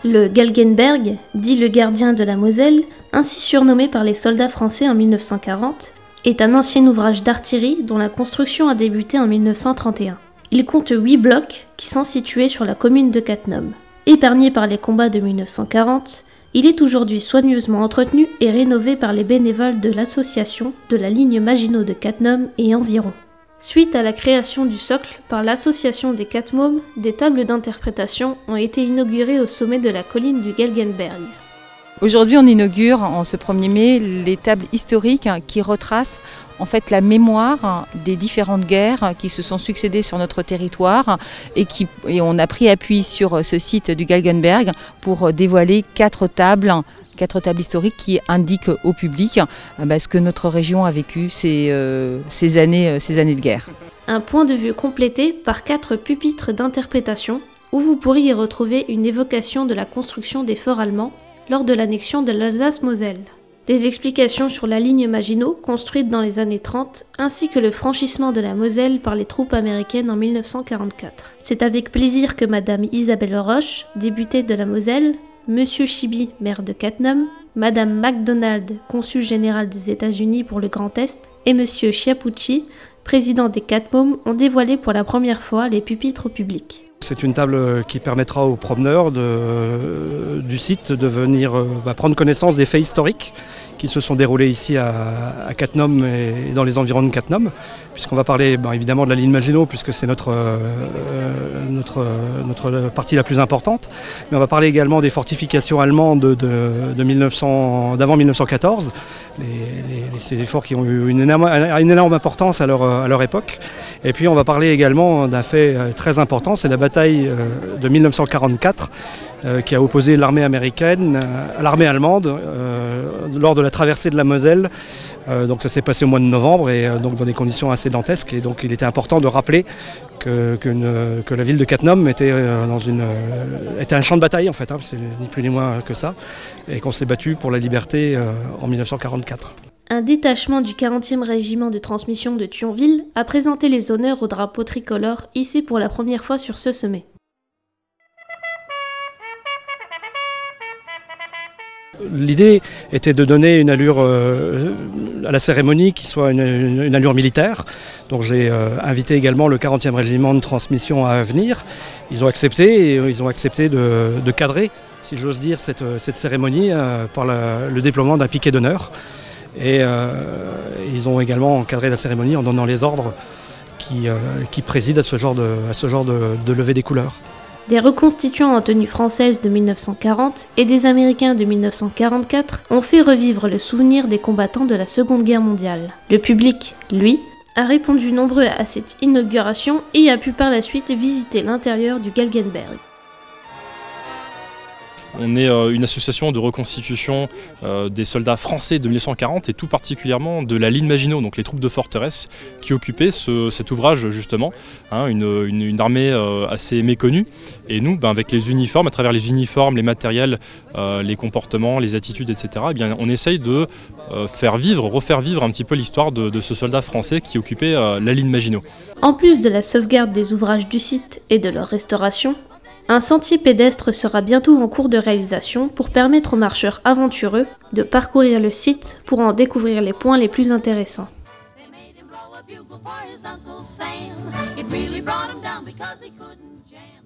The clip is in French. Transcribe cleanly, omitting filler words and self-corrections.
Le Galgenberg, dit le gardien de la Moselle, ainsi surnommé par les soldats français en 1940, est un ancien ouvrage d'artillerie dont la construction a débuté en 1931. Il compte 8 blocs qui sont situés sur la commune de Cattenom. Épargné par les combats de 1940, il est aujourd'hui soigneusement entretenu et rénové par les bénévoles de l'association de la ligne Maginot de Cattenom et environ. Suite à la création du socle par l'association des Quatre Mômes, des tables d'interprétation ont été inaugurées au sommet de la colline du Galgenberg. Aujourd'hui, on inaugure en ce 1er mai les tables historiques qui retracent en fait la mémoire des différentes guerres qui se sont succédées sur notre territoire et on a pris appui sur ce site du Galgenberg pour dévoiler 4 tables historiques qui indiquent au public ce que notre région a vécu ces années de guerre. Un point de vue complété par 4 pupitres d'interprétation où vous pourriez retrouver une évocation de la construction des forts allemands lors de l'annexion de l'Alsace-Moselle. Des explications sur la ligne Maginot construite dans les années 30 ainsi que le franchissement de la Moselle par les troupes américaines en 1944. C'est avec plaisir que Madame Isabelle Roche, députée de la Moselle, Monsieur Chibi, maire de Cattenom, Madame MacDonald, consul général des États-Unis pour le Grand Est, et Monsieur Chiappucci, président des Quatre Mômes, ont dévoilé pour la première fois les pupitres au public. C'est une table qui permettra aux promeneurs du site de venir prendre connaissance des faits historiques qui se sont déroulés ici à Cattenom et dans les environs de Cattenom, puisqu'on va parler évidemment de la ligne Maginot, puisque c'est notre partie la plus importante, mais on va parler également des fortifications allemandes d'avant 1914, ces efforts qui ont eu une énorme importance à leur époque. Et puis on va parler également d'un fait très important, c'est la bataille de 1944 qui a opposé l'armée américaine à l'armée allemande lors de la traversée de la Moselle. Donc ça s'est passé au mois de novembre et donc dans des conditions assez dantesques, et donc il était important de rappeler que la ville de Cattenom était un champ de bataille en fait, c'est ni plus ni moins que ça, et qu'on s'est battu pour la liberté en 1944. Un détachement du 40e régiment de transmission de Thionville a présenté les honneurs au drapeau tricolore hissé pour la première fois sur ce sommet. L'idée était de donner une allure à la cérémonie qui soit une allure militaire. Donc j'ai invité également le 40e régiment de transmission à venir. Ils ont accepté de cadrer, si j'ose dire, cette cérémonie par le déploiement d'un piquet d'honneur. Et ils ont également encadré la cérémonie en donnant les ordres qui président à ce genre de levée des couleurs. Des reconstituants en tenue française de 1940 et des Américains de 1944 ont fait revivre le souvenir des combattants de la Seconde Guerre mondiale. Le public, lui, a répondu nombreux à cette inauguration et a pu par la suite visiter l'intérieur du Galgenberg. On est une association de reconstitution des soldats français de 1940 et tout particulièrement de la ligne Maginot, donc les troupes de forteresse qui occupaient cet ouvrage justement, une armée assez méconnue. Et nous, avec les uniformes, à travers les uniformes, les matériels, les comportements, les attitudes, etc., on essaye de refaire vivre un petit peu l'histoire de ce soldat français qui occupait la ligne Maginot. En plus de la sauvegarde des ouvrages du site et de leur restauration, un sentier pédestre sera bientôt en cours de réalisation pour permettre aux marcheurs aventureux de parcourir le site pour en découvrir les points les plus intéressants. It really brought him down because he couldn't jam.